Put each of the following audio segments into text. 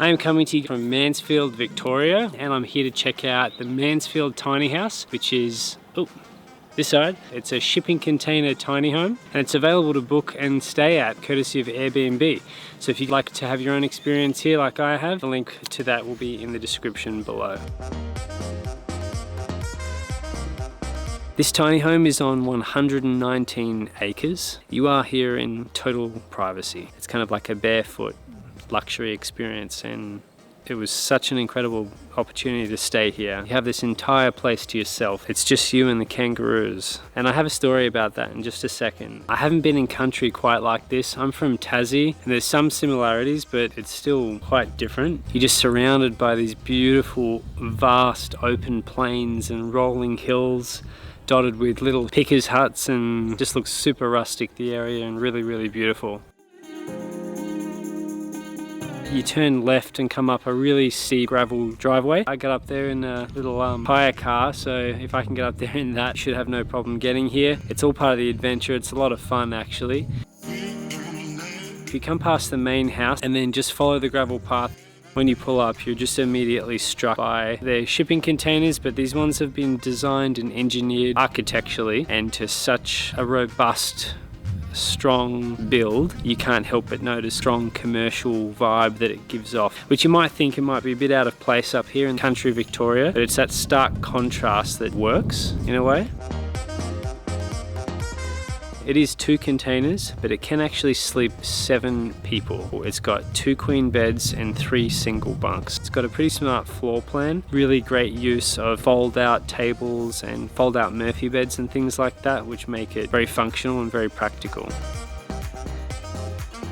I am coming to you from Mansfield, Victoria, and I'm here to check out the Mansfield tiny house, which is this side. It's a shipping container tiny home, and it's available to book and stay at courtesy of Airbnb. So if you'd like to have your own experience here like I have, the link to that will be in the description below. This tiny home is on 119 acres. You are here in total privacy. It's kind of like a barefoot luxury experience, and it was such an incredible opportunity to stay here. You have this entire place to yourself. It's just you and the kangaroos. And I have a story about that in just a second. I haven't been in country quite like this. I'm from Tassie, and there's some similarities, but it's still quite different. You're just surrounded by these beautiful, vast, open plains and rolling hills, dotted with little pickers' huts, and just looks super rustic, the area, and really, really beautiful. You turn left and come up a really steep gravel driveway. I got up there in a little hire car, so if I can get up there in that, should have no problem getting here. It's all part of the adventure. It's a lot of fun, actually. If you come past the main house and then just follow the gravel path, when you pull up, you're just immediately struck by their shipping containers, but these ones have been designed and engineered architecturally and to such a robust, strong build, you can't help but notice strong commercial vibe that it gives off, which you might think it might be a bit out of place up here in country Victoria, but it's that stark contrast that works in a way. It is 2 containers, but it can actually sleep 7 people. It's got 2 queen beds and 3 single bunks. It's got a pretty smart floor plan, really great use of fold-out tables and fold-out Murphy beds and things like that, which make it very functional and very practical.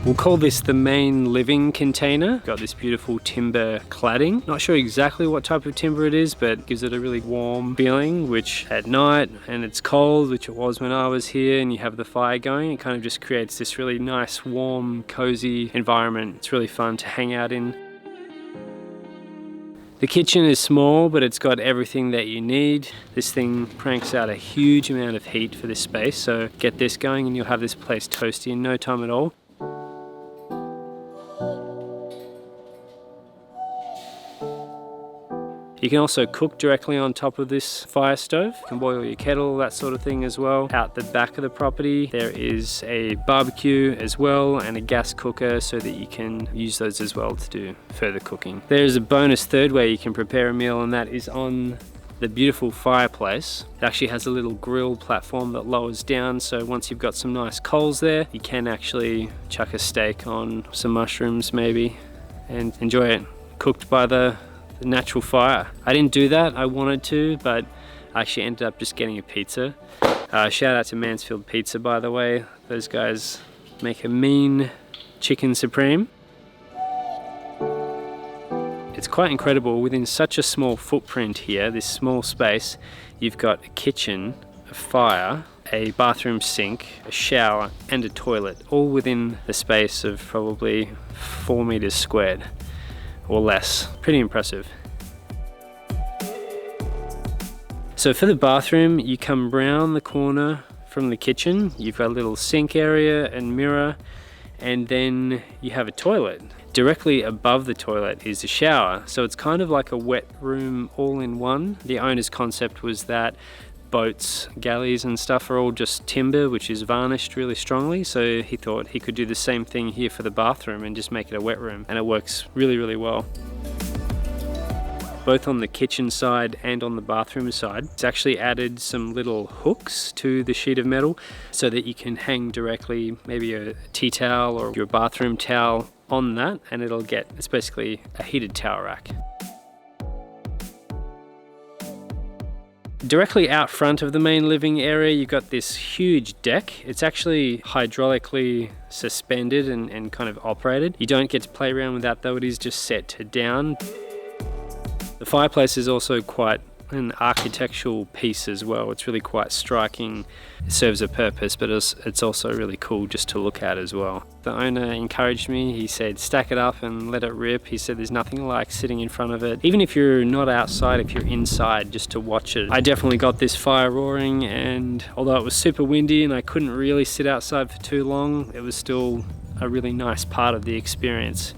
We'll call this the main living container. Got this beautiful timber cladding. Not sure exactly what type of timber it is, but gives it a really warm feeling, which at night, and it's cold, which it was when I was here, and you have the fire going, it kind of just creates this really nice, warm, cozy environment. It's really fun to hang out in. The kitchen is small, but it's got everything that you need. This thing cranks out a huge amount of heat for this space, so get this going and you'll have this place toasty in no time at all. You can also cook directly on top of this fire stove. You can boil your kettle, that sort of thing as well. Out the back of the property, there is a barbecue as well and a gas cooker so that you can use those as well to do further cooking. There's a bonus third way you can prepare a meal, and that is on the beautiful fireplace. It actually has a little grill platform that lowers down, so once you've got some nice coals there, you can actually chuck a steak on some mushrooms maybe and enjoy it cooked by the natural fire. I didn't do that, I wanted to, but I actually ended up just getting a pizza. Shout out to Mansfield Pizza, by the way. Those guys make a mean chicken supreme. It's quite incredible, within such a small footprint here, this small space, you've got a kitchen, a fire, a bathroom sink, a shower, and a toilet, all within the space of probably 4 meters squared. Or less. Pretty impressive. So for the bathroom, you come round the corner from the kitchen. You've got a little sink area and mirror, and then you have a toilet. Directly above the toilet is a shower, so it's kind of like a wet room all in one. The owner's concept was that boats, galleys and stuff are all just timber, which is varnished really strongly, so he thought he could do the same thing here for the bathroom and just make it a wet room, and it works really, really well. Both on the kitchen side and on the bathroom side, it's actually added some little hooks to the sheet of metal so that you can hang directly maybe a tea towel or your bathroom towel on that, and it's basically a heated towel rack. Directly out front of the main living area, you've got this huge deck. It's actually hydraulically suspended and kind of operated. You don't get to play around with that though, it is just set to down. The fireplace is also quite an architectural piece as well. It's really quite striking. It serves a purpose, but it's also really cool just to look at as well. The owner encouraged me. He said, stack it up and let it rip. He said there's nothing like sitting in front of it. Even if you're not outside, if you're inside, just to watch it. I definitely got this fire roaring, and although it was super windy and I couldn't really sit outside for too long, it was still a really nice part of the experience.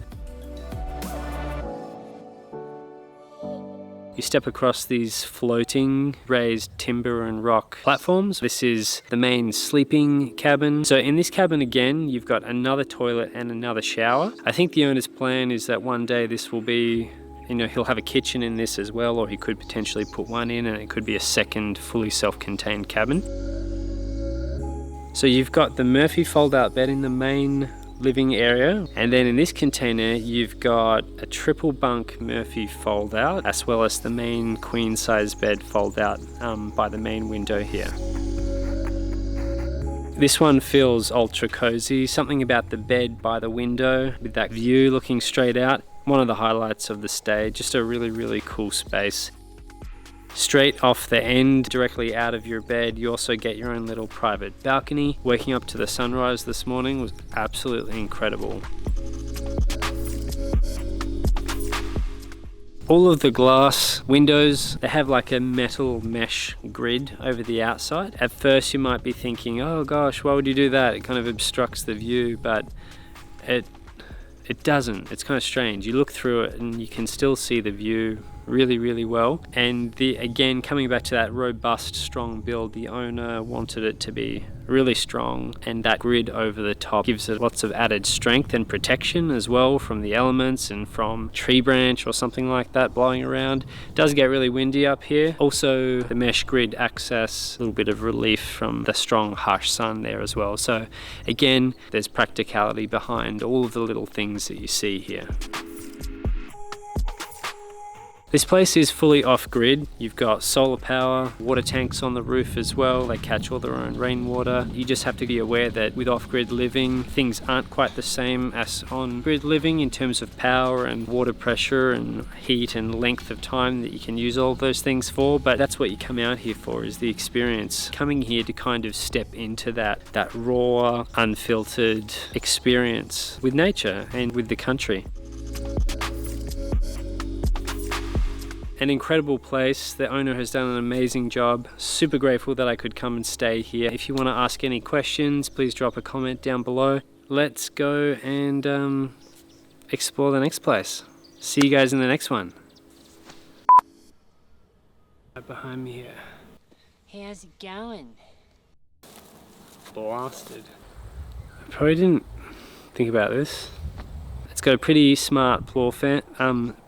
You step across these floating raised timber and rock platforms. This is the main sleeping cabin. So in this cabin again, you've got another toilet and another shower. I think the owner's plan is that one day this will be, you know, he'll have a kitchen in this as well, or he could potentially put one in and it could be a second fully self-contained cabin. So you've got the Murphy fold-out bed in the main living area, and then in this container you've got a triple bunk Murphy fold out, as well as the main queen size bed fold out by the main window here. This one feels ultra cozy, something about the bed by the window with that view looking straight out. One of the highlights of the stay, just a really cool space. Straight off the end, directly out of your bed, you also get your own little private balcony. Waking up to the sunrise this morning was absolutely incredible. All of the glass windows, they have like a metal mesh grid over the outside. At first you might be thinking, oh gosh, why would you do that? It kind of obstructs the view, but it doesn't. It's kind of strange. You look through it and you can still see the view really well. And again, coming back to that robust, strong build, the owner wanted it to be really strong, and that grid over the top gives it lots of added strength and protection as well from the elements and from tree branch or something like that blowing around. It does get really windy up here. Also, the mesh grid access, a little bit of relief from the strong harsh sun there as well. So again, there's practicality behind all of the little things that you see here. This place is fully off-grid. You've got solar power, water tanks on the roof as well. They catch all their own rainwater. You just have to be aware that with off-grid living, things aren't quite the same as on-grid living in terms of power and water pressure and heat and length of time that you can use all of those things for. But that's what you come out here for, is the experience. Coming here to kind of step into that raw, unfiltered experience with nature and with the country. An incredible place. The owner has done an amazing job. Super grateful that I could come and stay here. If you want to ask any questions, please drop a comment down below. Let's go and explore the next place. See you guys in the next one. Right behind me here. Hey, how's it going? Blasted. I probably didn't think about this. It's got a pretty smart floor fan.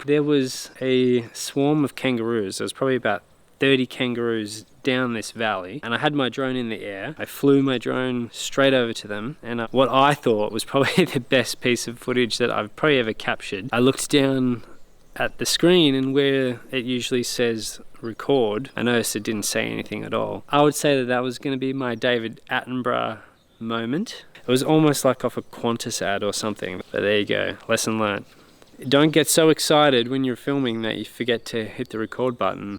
There was a swarm of kangaroos. There was probably about 30 kangaroos down this valley, and I had my drone in the air. I flew my drone straight over to them, and what I thought was probably the best piece of footage that I've probably ever captured. I looked down at the screen, and where it usually says record, I noticed it didn't say anything at all. I would say that was going to be my David Attenborough moment. It was almost like off a Qantas ad or something, but there you go, lesson learned. Don't get so excited when you're filming that you forget to hit the record button.